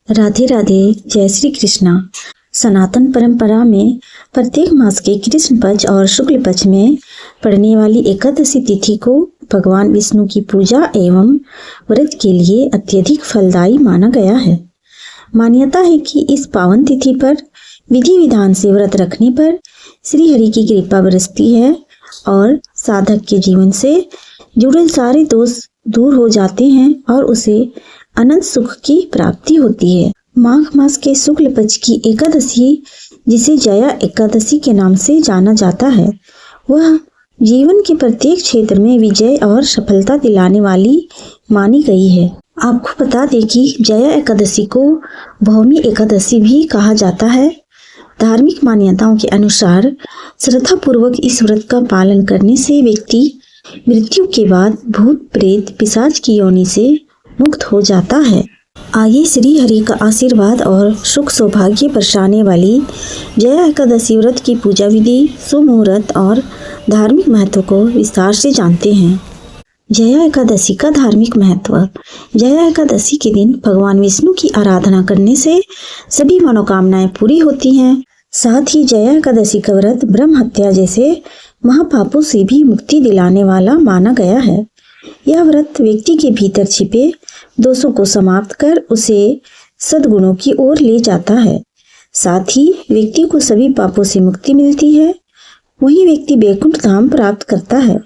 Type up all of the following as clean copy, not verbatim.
राधे राधे। जय श्री कृष्णा। सनातन परंपरा में प्रत्येक मास के कृष्ण पक्ष और शुक्ल पक्ष में पड़ने वाली एकादशी तिथि को भगवान विष्णु की पूजा एवं व्रत के लिए अत्यधिक फलदायी माना गया है। मान्यता है कि इस पावन तिथि पर विधि विधान से व्रत रखने पर श्री हरि की कृपा बरसती है और साधक के जीवन से जुड़े सारे दोष दूर हो जाते हैं और उसे अनंत सुख की प्राप्ति होती है। माघ मास के शुक्ल पक्ष की एकादशी, जिसे जया एकादशी के नाम से जाना जाता है, वह जीवन के प्रत्येक क्षेत्र में विजय और सफलता दिलाने वाली मानी गई है। आपको बता दें कि जया एकादशी को भौमी एकादशी भी कहा जाता है। धार्मिक मान्यताओं के अनुसार श्रद्धापूर्वक इस व्रत का पालन करने से व्यक्ति मृत्यु के बाद भूत प्रेत पिशाच की योनि से मुक्त हो जाता है। आइए श्री हरि का आशीर्वाद और सुख सौभाग्य बरसाने वाली जया एकादशी व्रत की पूजा विधि, शुभ मुहूर्त और धार्मिक महत्व को विस्तार से जानते हैं। जया एकादशी का धार्मिक महत्व। जया एकादशी के दिन भगवान विष्णु की आराधना करने से सभी मनोकामनाएं पूरी होती हैं। साथ ही जया एकादशी का व्रत ब्रह्म हत्या जैसे महापापों से भी मुक्ति दिलाने वाला माना गया है। यह व्रत व्यक्ति के भीतर छिपे दोषों को समाप्त कर उसे सद्गुणों की ओर ले जाता है। साथ ही व्यक्ति को सभी पापों से मुक्ति मिलती है। वही व्यक्ति वैकुंठ धाम प्राप्त करता है।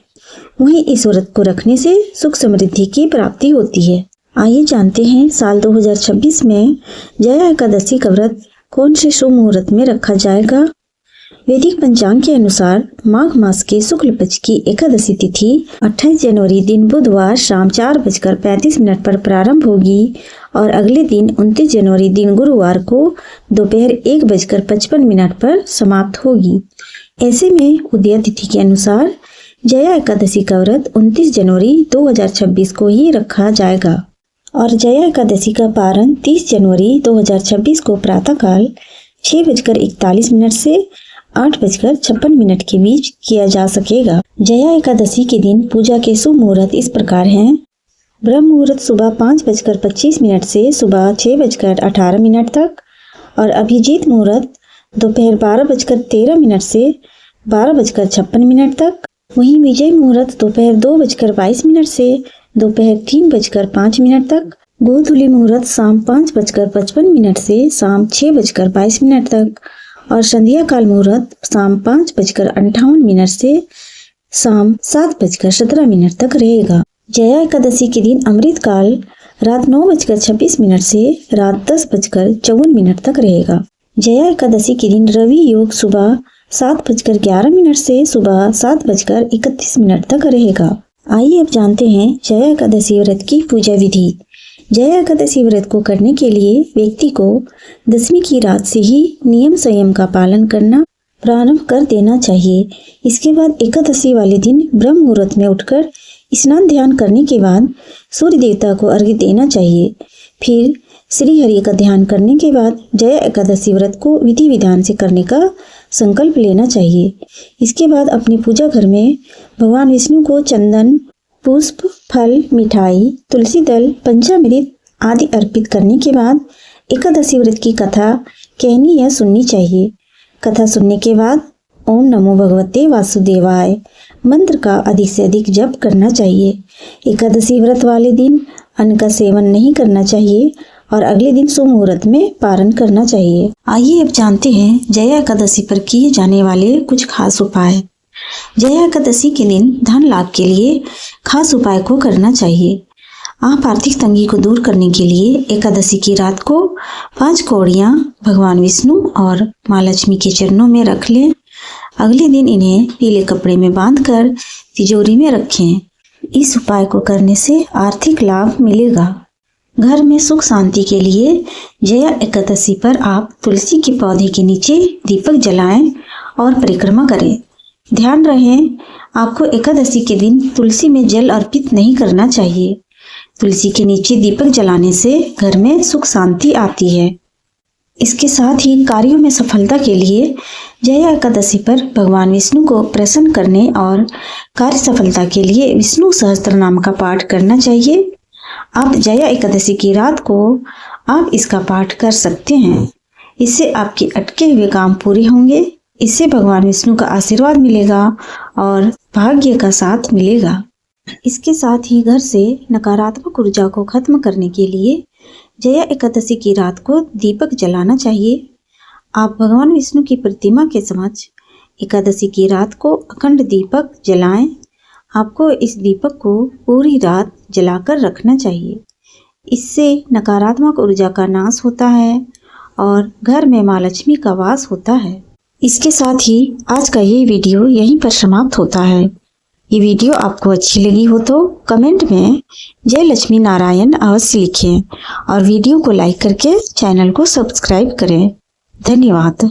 वहीं इस व्रत को रखने से सुख समृद्धि की प्राप्ति होती है। आइए जानते हैं साल 2026 में जया एकादशी का व्रत कौन से शुभ मुहूर्त में रखा जाएगा। वैदिक पंचांग के अनुसार माघ मास के शुक्ल पक्ष की एकादशी तिथि 28 जनवरी दिन बुधवार शाम 4:35 पर प्रारंभ होगी और अगले दिन 29 जनवरी दिन गुरुवार को दोपहर 1:55 पर समाप्त होगी। ऐसे में उदय तिथि के अनुसार जया एकादशी का व्रत 29 जनवरी 2026 को ही रखा जाएगा और जया एकादशी का पारण 30 जनवरी 2026 को प्रातःकाल 6:41 से 8:56 के बीच किया जा सकेगा। जया एकादशी के दिन पूजा के शुभ मुहूर्त इस प्रकार हैं। ब्रह्म मुहूर्त सुबह 5:25 से सुबह 6:18 तक और अभिजीत मुहूर्त दोपहर 12:13 से 12:56 तक। वहीं विजय मुहूर्त दोपहर 2:22 से दोपहर 3:05 तक। गोधूली मुहूर्त शाम 5:55 से शाम 6:22 तक और संध्या काल मुहूर्त शाम 5:58 से शाम 7:17 तक रहेगा। जया एकादशी के दिन अमृत काल रात 9:26 से रात 10:54 तक रहेगा। जया एकादशी के दिन रवि योग सुबह 7:11 से सुबह 7:31 तक रहेगा। आइए अब जानते हैं जया एकादशी व्रत की पूजा विधि। जया एकादशी व्रत को करने के लिए व्यक्ति को दशमी की रात से ही नियम संयम का पालन करना प्रारंभ कर देना चाहिए। इसके बाद एकादशी वाले दिन ब्रह्म मुहूर्त में उठकर स्नान ध्यान करने के बाद सूर्य देवता को अर्घ्य देना चाहिए। फिर श्री हरि का ध्यान करने के बाद जया एकादशी व्रत को विधि विधान से करने का संकल्प लेना चाहिए। इसके बाद अपने पूजा घर में भगवान विष्णु को चंदन, पुष्प, फल, मिठाई, तुलसी दल, पंचामृत आदि अर्पित करने के बाद एकादशी व्रत की कथा कहनी या सुननी चाहिए। कथा सुनने के बाद ओम नमो भगवते वासुदेवाय मंत्र का अधिक से अधिक जप करना चाहिए। एकादशी व्रत वाले दिन अन्न का सेवन नहीं करना चाहिए और अगले दिन शुभ मुहूर्त में पारण करना चाहिए। आइए अब जानते हैं जया एकादशी पर किए जाने वाले कुछ खास उपाय। जया एकादशी के दिन धन लाभ के लिए खास उपाय को करना चाहिए। आप आर्थिक तंगी को दूर करने के लिए एकादशी की रात को 5 कौड़ियाँ भगवान विष्णु और माँ लक्ष्मी के चरणों में रख लें। अगले दिन इन्हें पीले कपड़े में बांधकर तिजोरी में रखें। इस उपाय को करने से आर्थिक लाभ मिलेगा। घर में सुख शांति के लिए जया एकादशी पर आप तुलसी के पौधे के नीचे दीपक जलाएं और परिक्रमा करें। ध्यान रहे, आपको एकादशी के दिन तुलसी में जल अर्पित नहीं करना चाहिए। तुलसी के नीचे दीपक जलाने से घर में सुख शांति आती है। इसके साथ ही कार्यों में सफलता के लिए जया एकादशी पर भगवान विष्णु को प्रसन्न करने और कार्य सफलता के लिए विष्णु सहस्त्र नाम का पाठ करना चाहिए। आप जया एकादशी की रात को आप इसका पाठ कर सकते हैं। इससे आपके अटके हुए काम पूरे होंगे। इससे भगवान विष्णु का आशीर्वाद मिलेगा और भाग्य का साथ मिलेगा। इसके साथ ही घर से नकारात्मक ऊर्जा को खत्म करने के लिए जया एकादशी की रात को दीपक जलाना चाहिए। आप भगवान विष्णु की प्रतिमा के समक्ष एकादशी की रात को अखंड दीपक जलाएं। आपको इस दीपक को पूरी रात जलाकर रखना चाहिए। इससे नकारात्मक ऊर्जा का नाश होता है और घर में माँ लक्ष्मी का वास होता है। इसके साथ ही आज का ये वीडियो यहीं पर समाप्त होता है। ये वीडियो आपको अच्छी लगी हो तो कमेंट में जय लक्ष्मी नारायण अवश्य लिखें और वीडियो को लाइक करके चैनल को सब्सक्राइब करें। धन्यवाद।